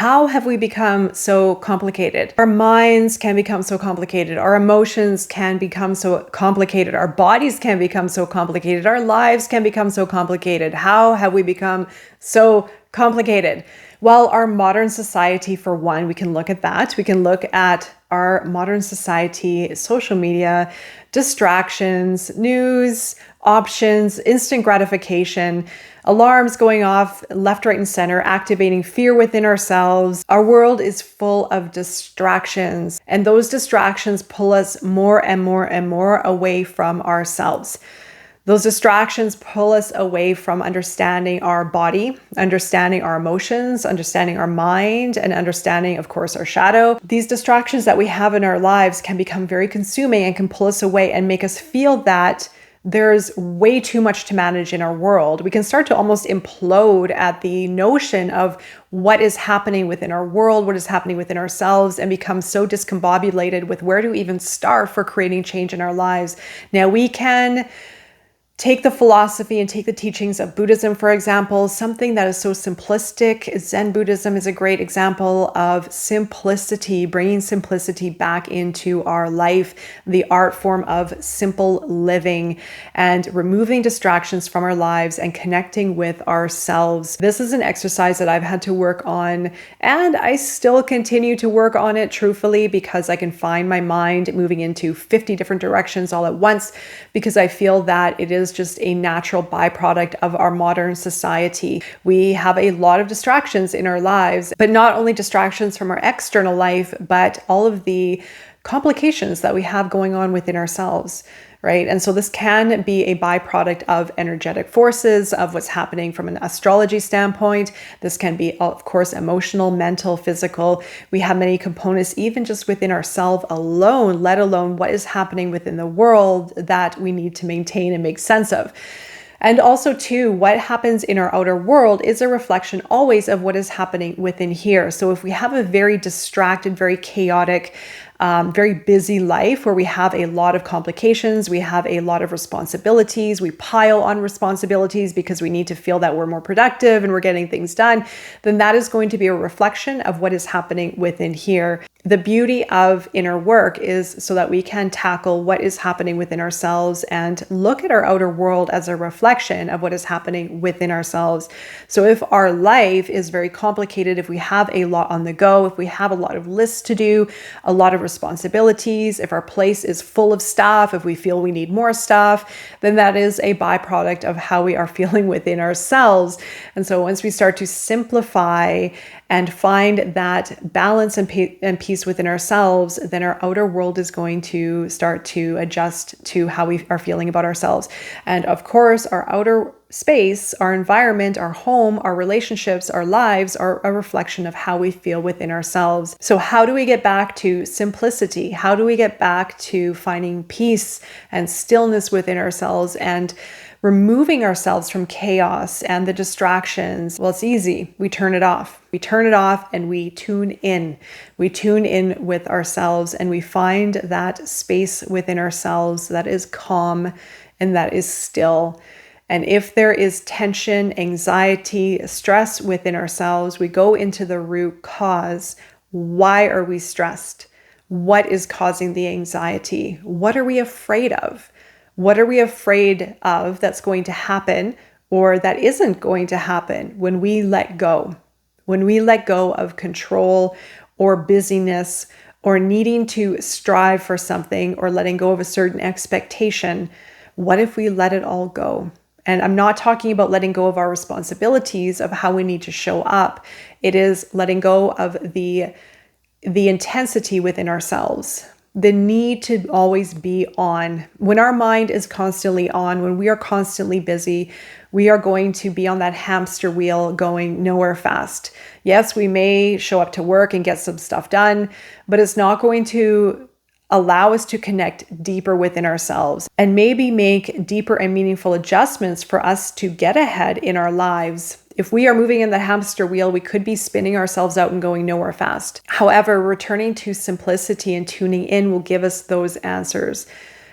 How have we become so complicated? Our minds can become so complicated. Our emotions can become so complicated. Our bodies can become so complicated. Our lives can become so complicated. How have we become so complicated? Well, our modern society, for one, we can look at that. We can look at our modern society, social media, distractions, news, options, instant gratification, alarms going off left, right, and center, activating fear within ourselves. Our world is full of distractions, and those distractions pull us more and more and more away from ourselves. Those distractions pull us away from understanding our body, understanding our emotions, understanding our mind, and understanding, of course, our shadow. These distractions that we have in our lives can become very consuming and can pull us away and make us feel that there's way too much to manage in our world. We can start to almost implode at the notion of what is happening within our world, what is happening within ourselves, and become so discombobulated with where to even start for creating change in our lives. Now, we can take the philosophy and take the teachings of Buddhism, for example, something that is so simplistic. Zen Buddhism is a great example of simplicity, bringing simplicity back into our life, the art form of simple living and removing distractions from our lives and connecting with ourselves. This is an exercise that I've had to work on, and I still continue to work on it truthfully, because I can find my mind moving into 50 different directions all at once, because I feel that it is just a natural byproduct of our modern society. We have a lot of distractions in our lives, but not only distractions from our external life, but all of the complications that we have going on within ourselves, right? And so this can be a byproduct of energetic forces, of what's happening from an astrology standpoint. This can be, of course, emotional, mental, physical. We have many components, even just within ourselves alone, let alone what is happening within the world that we need to maintain and make sense of. And also, too, what happens in our outer world is a reflection always of what is happening within here. So if we have a very distracted, very chaotic, very busy life where we have a lot of complications, we have a lot of responsibilities, we pile on responsibilities because we need to feel that we're more productive and we're getting things done, then that is going to be a reflection of what is happening within here. The beauty of inner work is so that we can tackle what is happening within ourselves and look at our outer world as a reflection of what is happening within ourselves. So if our life is very complicated, if we have a lot on the go, if we have a lot of lists to do, a lot of responsibilities, if our place is full of stuff, if we feel we need more stuff, then that is a byproduct of how we are feeling within ourselves. And so once we start to simplify and find that balance and peace within ourselves, then our outer world is going to start to adjust to how we are feeling about ourselves. And of course, our outer space, our environment, our home, our relationships, our lives are a reflection of how we feel within ourselves. So how do we get back to simplicity? How do we get back to finding peace and stillness within ourselves and removing ourselves from chaos and the distractions? Well, it's easy. We turn it off. We turn it off and we tune in. We tune in with ourselves and we find that space within ourselves that is calm and that is still. And if there is tension, anxiety, stress within ourselves, we go into the root cause. Why are we stressed? What is causing the anxiety? What are we afraid of? What are we afraid of that's going to happen or that isn't going to happen when we let go? When we let go of control or busyness or needing to strive for something or letting go of a certain expectation, what if we let it all go? And I'm not talking about letting go of our responsibilities of how we need to show up. It is letting go of the intensity within ourselves, the need to always be on. When our mind is constantly on, when we are constantly busy, we are going to be on that hamster wheel going nowhere fast. Yes, we may show up to work and get some stuff done, but it's not going to allow us to connect deeper within ourselves and maybe make deeper and meaningful adjustments for us to get ahead in our lives. If we are moving in the hamster wheel, we could be spinning ourselves out and going nowhere fast. However, returning to simplicity and tuning in will give us those answers.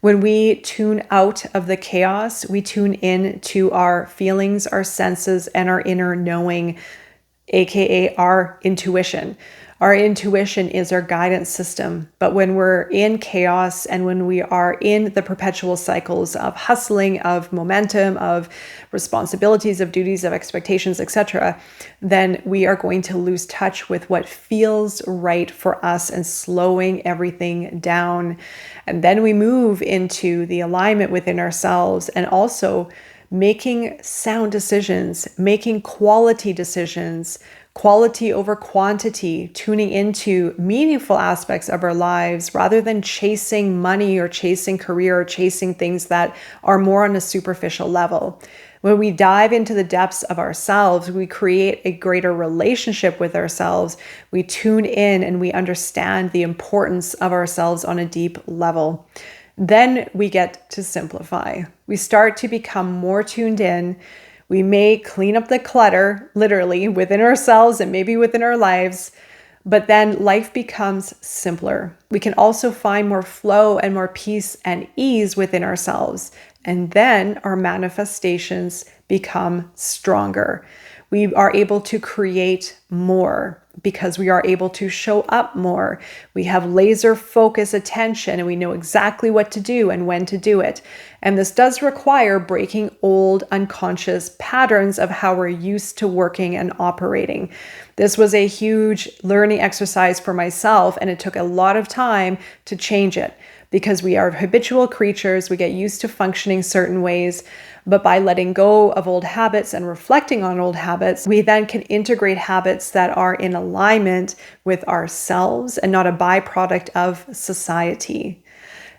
When we tune out of the chaos, we tune in to our feelings, our senses, and our inner knowing. aka our intuition. Our intuition is our guidance system. But when we're in chaos and when we are in the perpetual cycles of hustling, of momentum, of responsibilities, of duties, of expectations, etc., then we are going to lose touch with what feels right for us and slowing everything down. And then we move into the alignment within ourselves and also making sound decisions, making quality decisions, quality over quantity, tuning into meaningful aspects of our lives rather than chasing money or chasing career or chasing things that are more on a superficial level. When we dive into the depths of ourselves, we create a greater relationship with ourselves. We tune in and we understand the importance of ourselves on a deep level. Then we get to simplify. We start to become more tuned in. We may clean up the clutter, literally, within ourselves and maybe within our lives, but then life becomes simpler. We can also find more flow and more peace and ease within ourselves. And then our manifestations become stronger. We are able to create more because we are able to show up more. We have laser focus attention and we know exactly what to do and when to do it. And this does require breaking old unconscious patterns of how we're used to working and operating. This was a huge learning exercise for myself, and it took a lot of time to change it. Because we are habitual creatures, we get used to functioning certain ways, but by letting go of old habits and reflecting on old habits, we then can integrate habits that are in alignment with ourselves and not a byproduct of society.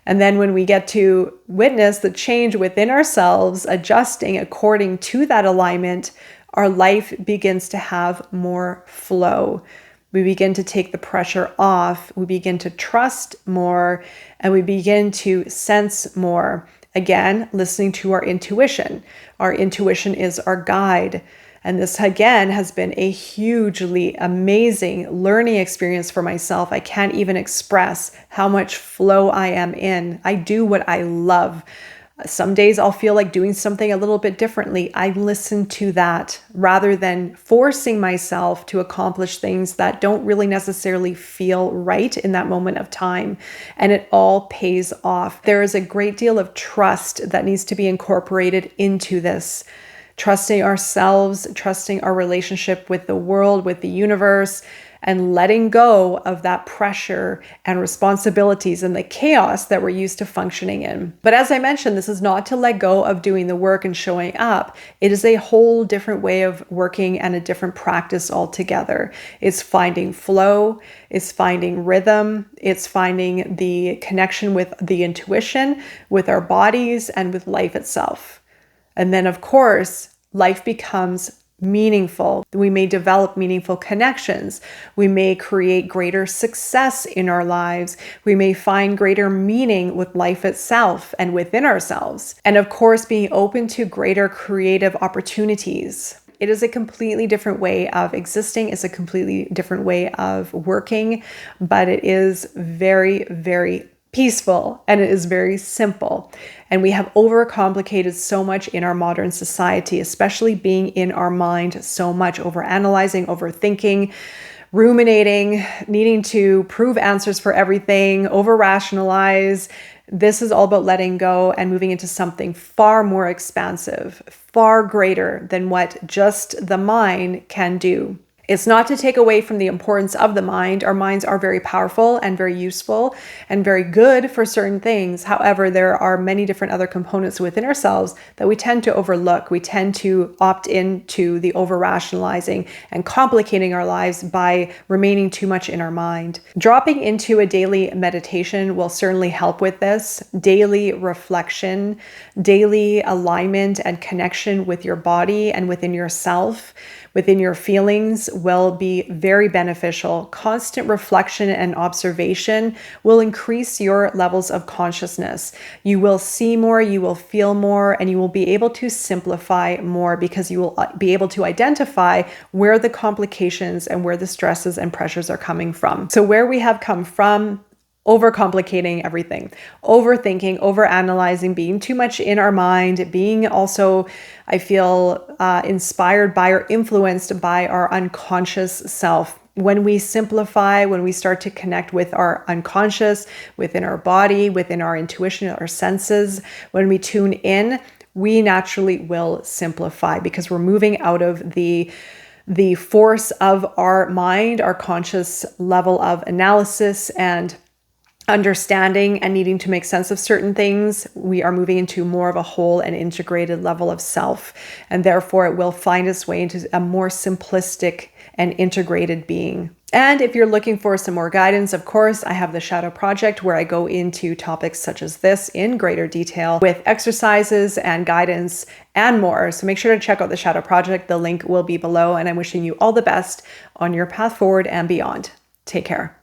And then when we get to witness the change within ourselves, adjusting according to that alignment, our life begins to have more flow. We begin to take the pressure off, we begin to trust more, and we begin to sense more. Again, listening to our intuition. Our intuition is our guide. And this, again, has been a hugely amazing learning experience for myself. I can't even express how much flow I am in. I do what I love. Some days I'll feel like doing something a little bit differently. I listen to that rather than forcing myself to accomplish things that don't really necessarily feel right in that moment of time. And it all pays off. There is a great deal of trust that needs to be incorporated into this. Trusting ourselves, trusting our relationship with the world, with the universe, and letting go of that pressure and responsibilities and the chaos that we're used to functioning in. But as I mentioned, this is not to let go of doing the work and showing up. It is a whole different way of working and a different practice altogether. It's finding flow, it's finding rhythm, it's finding the connection with the intuition, with our bodies, and with life itself. And then, of course, life becomes meaningful. We may develop meaningful connections. We may create greater success in our lives. We may find greater meaning with life itself and within ourselves. And of course, being open to greater creative opportunities. It is a completely different way of existing. It's a completely different way of working, but it is very, very peaceful, and it is very simple. And we have overcomplicated so much in our modern society, especially being in our mind so much, overanalyzing, overthinking, ruminating, needing to prove answers for everything, over-rationalize. This is all about letting go and moving into something far more expansive, far greater than what just the mind can do. It's not to take away from the importance of the mind. Our minds are very powerful and very useful and very good for certain things. However, there are many different other components within ourselves that we tend to overlook. We tend to opt into the over-rationalizing and complicating our lives by remaining too much in our mind. Dropping into a daily meditation will certainly help with this. Daily reflection, daily alignment and connection with your body and within yourself, within your feelings will be very beneficial. Constant reflection and observation will increase your levels of consciousness. You will see more, you will feel more, and you will be able to simplify more because you will be able to identify where the complications and where the stresses and pressures are coming from. So where we have come from, overcomplicating everything, overthinking, overanalyzing, being too much in our mind, being also, I feel, inspired by or influenced by our unconscious self. When we simplify, when we start to connect with our unconscious, within our body, within our intuition, our senses, when we tune in, we naturally will simplify because we're moving out of the force of our mind, our conscious level of analysis and understanding and needing to make sense of certain things. We are moving into more of a whole and integrated level of self, and therefore it will find its way into a more simplistic and integrated being. And if you're looking for some more guidance, of course, I have the Shadow Project where I go into topics such as this in greater detail with exercises and guidance and more. So make sure to check out the Shadow Project. The link will be below, and I'm wishing you all the best on your path forward and beyond. Take care.